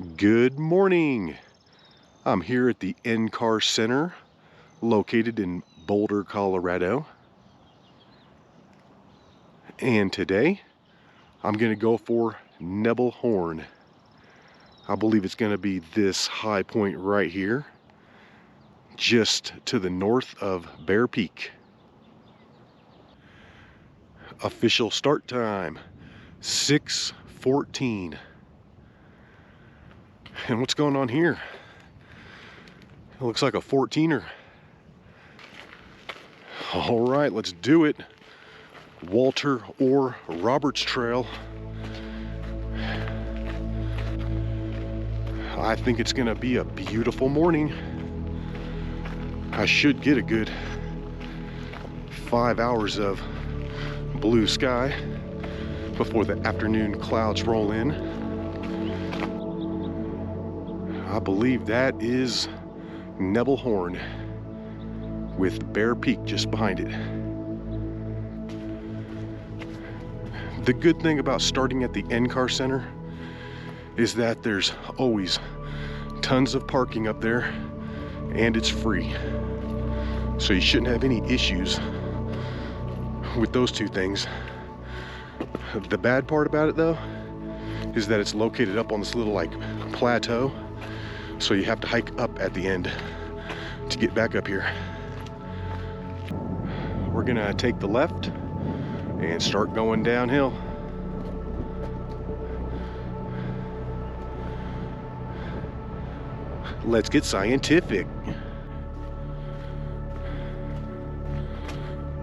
Good morning. I'm here at the NCAR Center located in Boulder, Colorado. And today I'm going to go for Nebel Horn. I believe it's going to be this high point right here, just to the north of Bear Peak. Official start time, 6:14. And what's going on here? It looks like a 14er. All right, let's do it. Walter or Roberts Trail. I think it's gonna be a beautiful morning. I should get a good 5 hours of blue sky before the afternoon clouds roll in. I believe that is Nebel Horn with Bear Peak just behind it. The good thing about starting at the NCAR Center is that there's always tons of parking up there and it's free. So you shouldn't have any issues with those two things. The bad part about it though is that it's located up on this little like plateau. So you have to hike up at the end to get back up here. We're gonna take the left and start going downhill. Let's get scientific.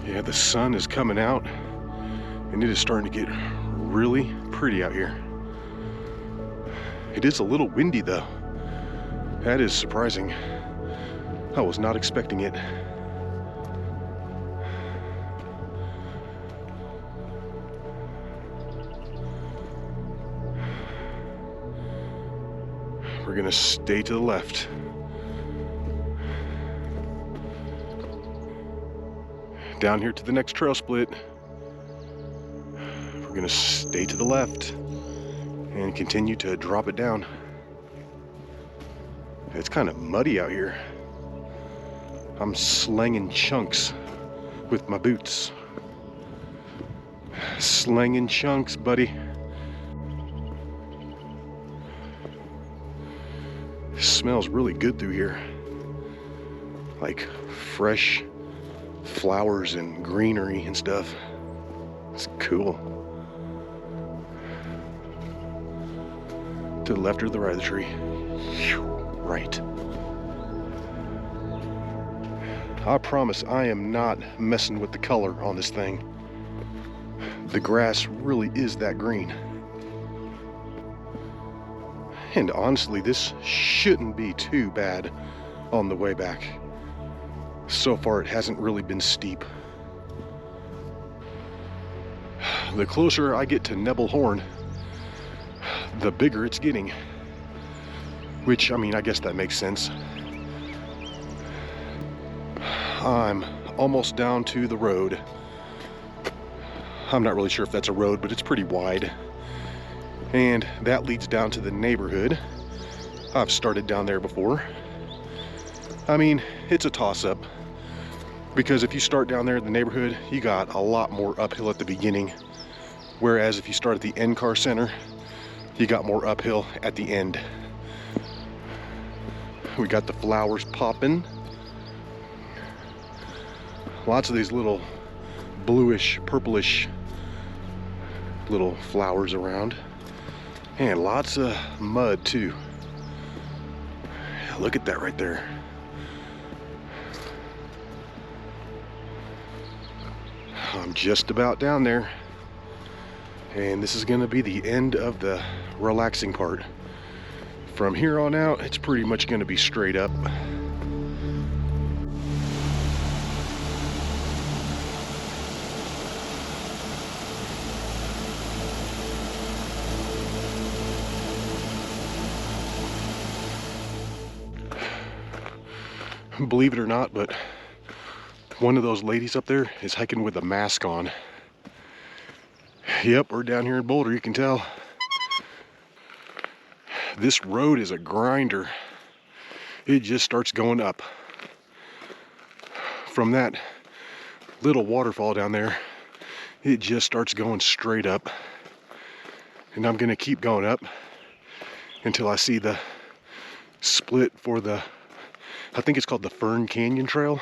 Yeah, the sun is coming out and it is starting to get really pretty out here. It is a little windy though. That is surprising. I was not expecting it. We're gonna stay to the left. Down here to the next trail split. We're gonna stay to the left and continue to drop it down. It's kind of muddy out here. I'm slanging chunks with my boots. Slanging chunks, buddy. It smells really good through here. Like fresh flowers and greenery and stuff. It's cool. To the left or the right of the tree? Right. I promise I am not messing with the color on this thing. The grass really is that green. And honestly, this shouldn't be too bad on the way back. So far, it hasn't really been steep. The closer I get to Nebel Horn, the bigger it's getting. Which, I mean, I guess that makes sense. I'm almost down to the road. I'm not really sure if that's a road, but it's pretty wide. And that leads down to the neighborhood. I've started down there before. I mean, it's a toss-up. Because if you start down there in the neighborhood, you got a lot more uphill at the beginning. Whereas if you start at the NCAR Center, you got more uphill at the end. We got the flowers popping. Lots of these little bluish, purplish little flowers around. And lots of mud too. Look at that right there. I'm just about down there. And this is gonna be the end of the relaxing part. From here on out, it's pretty much going to be straight up. Believe it or not, but one of those ladies up there is hiking with a mask on. Yep, we're down here in Boulder, you can tell. This road is a grinder. It just starts going up. From that little waterfall down there, it just starts going straight up. And I'm gonna keep going up until I see the split for the, I think it's called the Fern Canyon Trail.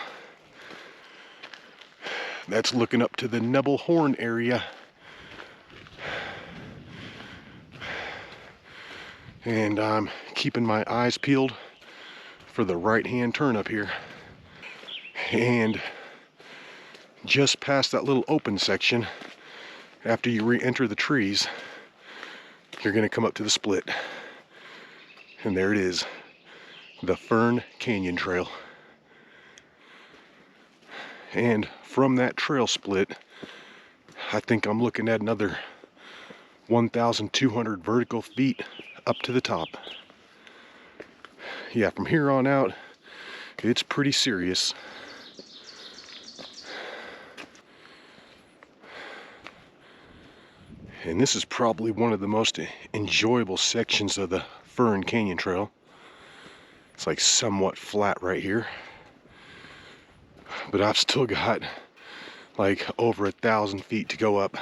That's looking up to the Nebel Horn area. And I'm keeping my eyes peeled for the right-hand turn up here. And just past that little open section, after you re-enter the trees, you're gonna come up to the split. And there it is, the Fern Canyon Trail. And from that trail split, I think I'm looking at another 1,200 vertical feet up to the top. Yeah, from here on out, it's pretty serious. And this is probably one of the most enjoyable sections of the Fern Canyon Trail. It's like somewhat flat right here, but I've still got like over 1,000 feet to go up.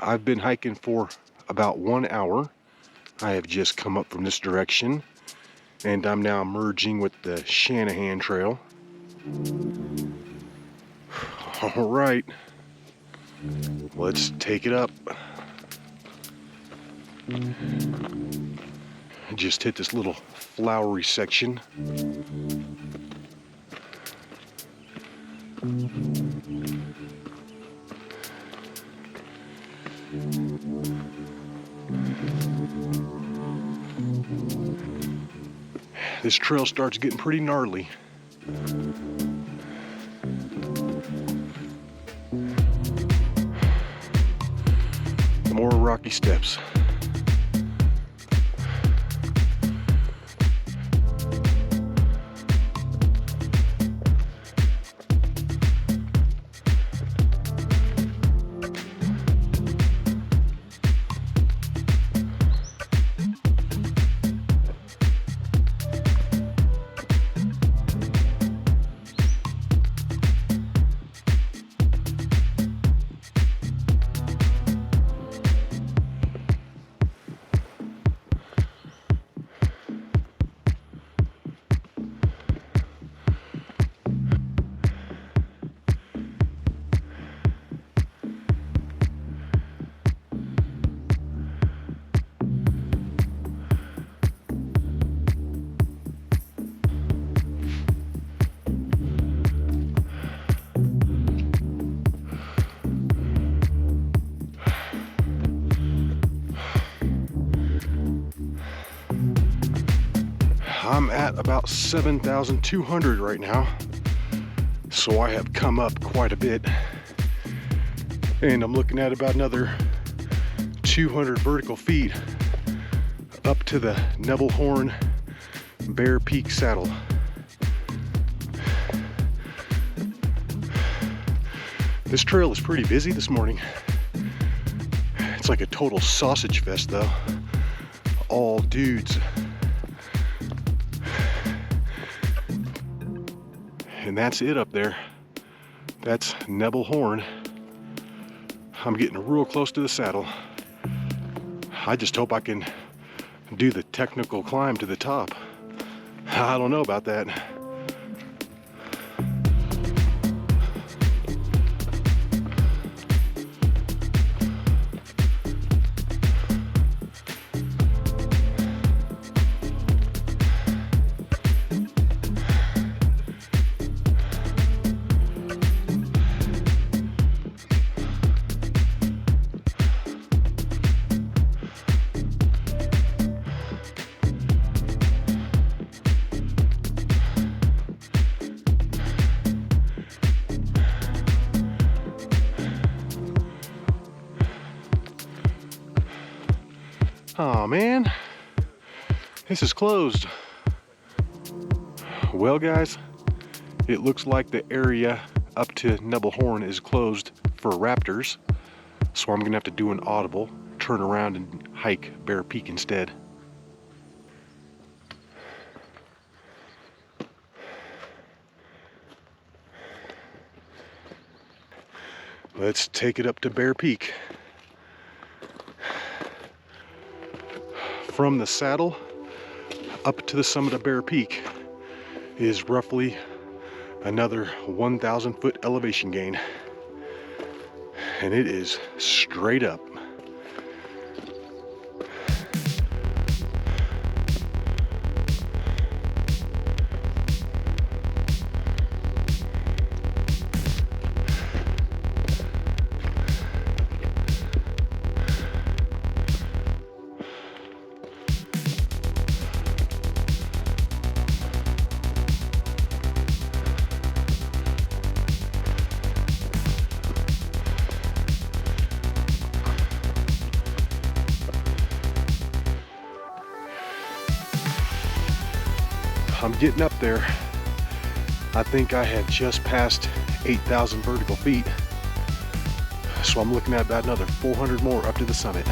I've been hiking for about 1 hour. I have just come up from this direction, and I'm now merging with the Shanahan Trail. All right, let's take it up. I just hit this little flowery section. This trail starts getting pretty gnarly. More rocky steps. I'm at about 7,200 right now, so I have come up quite a bit, and I'm looking at about another 200 vertical feet up to the Nebel Horn Bear Peak Saddle. This trail is pretty busy this morning. It's like a total sausage fest though. All dudes. And that's it up there. That's Nebel Horn. I'm getting real close to the saddle. I just hope I can do the technical climb to the top. I don't know about that. Oh man, this is closed. Well guys, it looks like the area up to Nebel Horn is closed for raptors, so I'm gonna have to do an audible turn around and hike Bear Peak instead. Let's take it up to Bear Peak. From the saddle up to the summit of Bear Peak is roughly another 1,000 foot elevation gain. And it is straight up. I'm getting up there. I think I have just passed 8,000 vertical feet. So I'm looking at about another 400 more up to the summit.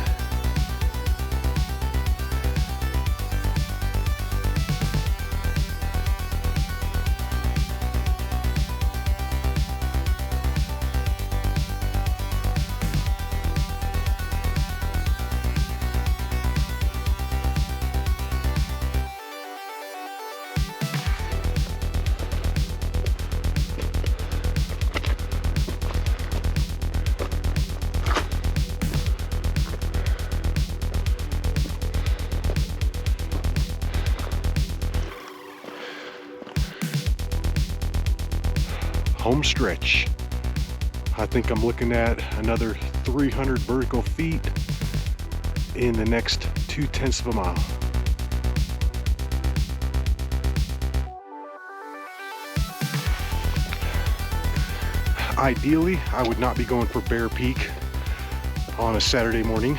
Home stretch. I think I'm looking at another 300 vertical feet in the next 0.2 of a mile. Ideally, I would not be going for Bear Peak on a Saturday morning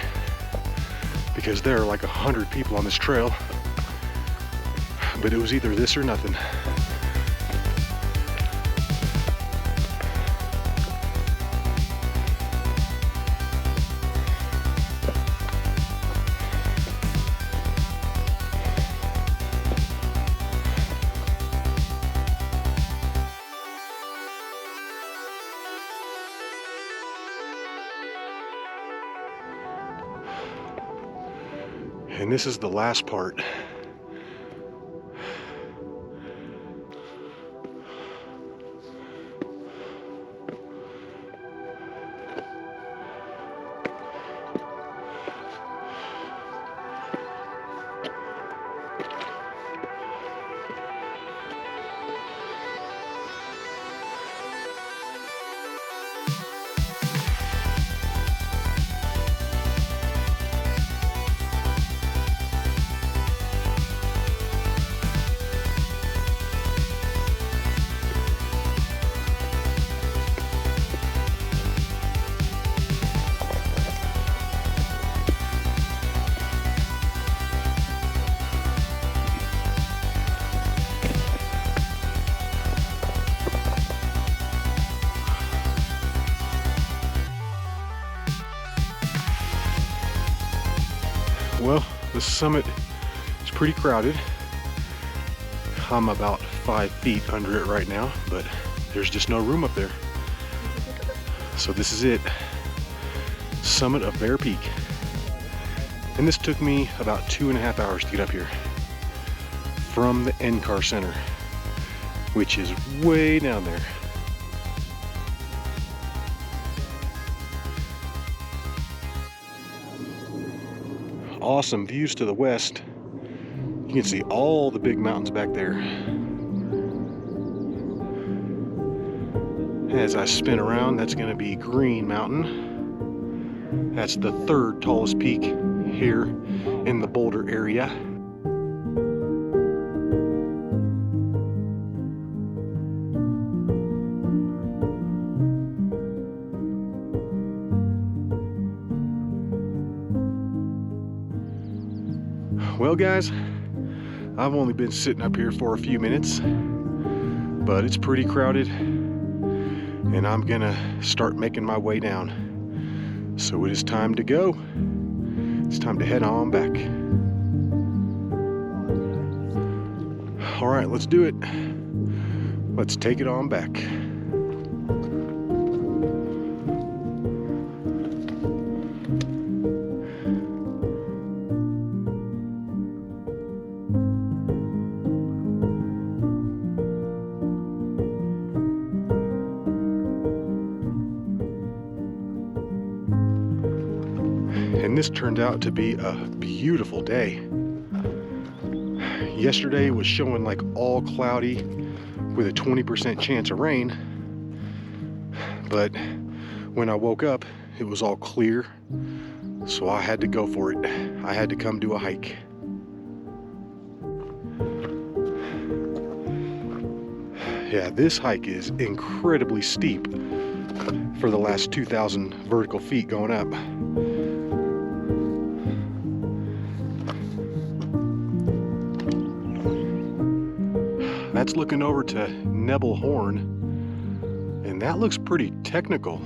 because there are like 100 people on this trail, but it was either this or nothing. And this is the last part. Well, the summit is pretty crowded. I'm about 5 feet under it right now, but there's just no room up there. So this is it, summit of Bear Peak. And this took me about 2.5 hours to get up here from the NCAR Center, which is way down there. Awesome views to the west. You can see all the big mountains back there. As I spin around, that's going to be Green Mountain. That's the 3rd tallest peak here in the Boulder area. Well guys, I've only been sitting up here for a few minutes, but it's pretty crowded and I'm gonna start making my way down. So it is time to go. It's time to head on back. All right, let's do it. Let's take it on back. And this turned out to be a beautiful day. Yesterday was showing like all cloudy with a 20% chance of rain, but when I woke up it was all clear, so I had to go for it. I had to come do a hike. Yeah, this hike is incredibly steep for the last 2,000 vertical feet going up. That's looking over to Nebel Horn, and that looks pretty technical.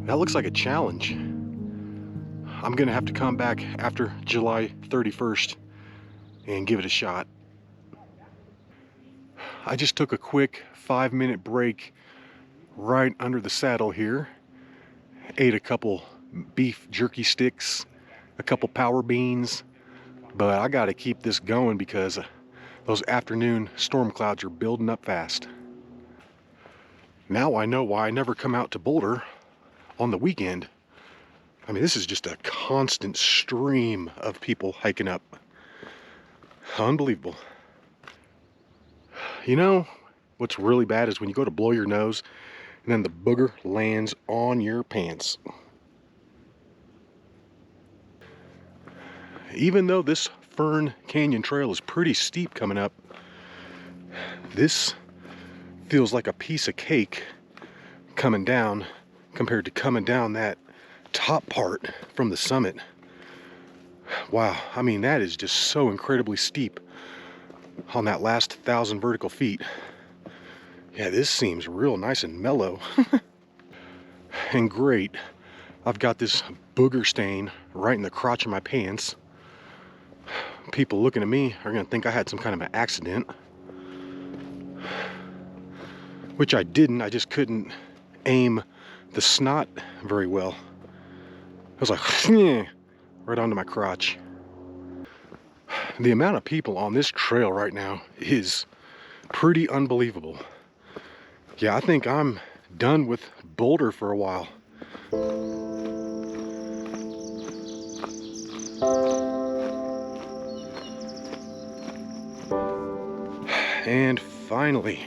That looks like a challenge. I'm gonna have to come back after July 31st and give it a shot. I just took a quick 5-minute break right under the saddle here. Ate a couple beef jerky sticks, a couple power beans, but I gotta keep this going because those afternoon storm clouds are building up fast. Now I know why I never come out to Boulder on the weekend. I mean, this is just a constant stream of people hiking up. Unbelievable. You know, what's really bad is when you go to blow your nose and then the booger lands on your pants. Even though this Fern Canyon Trail is pretty steep coming up, this feels like a piece of cake coming down compared to coming down that top part from the summit. Wow, I mean, that is just so incredibly steep on that last 1,000 vertical feet. Yeah, this seems real nice and mellow. And great, I've got this booger stain right in the crotch of my pants. People looking at me are gonna think I had some kind of an accident, which I didn't. I just couldn't aim the snot very well. I was like, right onto my crotch. The amount of people on this trail right now is pretty unbelievable. Yeah, I think I'm done with Boulder for a while. And finally,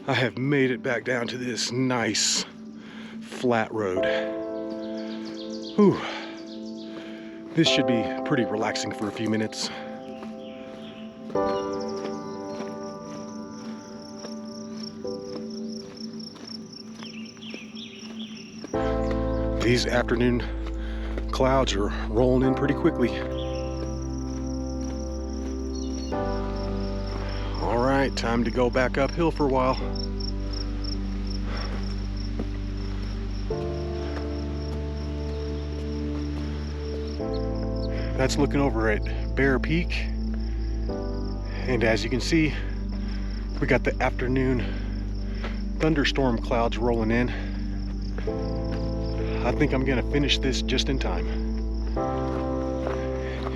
I have made it back down to this nice flat road. Whew. This should be pretty relaxing for a few minutes. These afternoon clouds are rolling in pretty quickly. All right, time to go back uphill for a while. That's looking over at Bear Peak, and as you can see, we got the afternoon thunderstorm clouds rolling in. I think I'm gonna finish this just in time.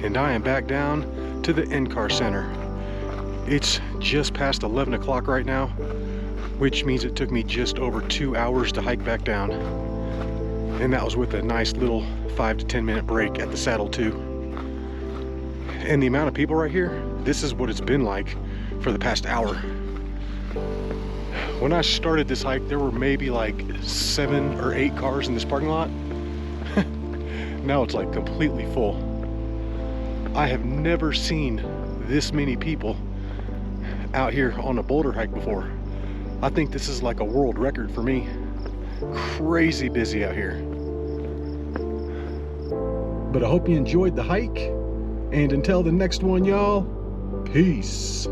And I am back down to the NCAR Center. It's just past 11 o'clock right now, which means it took me just over 2 hours to hike back down. And that was with a nice little 5 to 10 minute break at the saddle too. And the amount of people right here, this is what it's been like for the past hour. When I started this hike, there were maybe like 7 or 8 cars in this parking lot. Now it's like completely full. I have never seen this many people out here on a Boulder hike before. I think this is like a world record for me. Crazy busy out here. But I hope you enjoyed the hike, and until the next one, y'all, peace.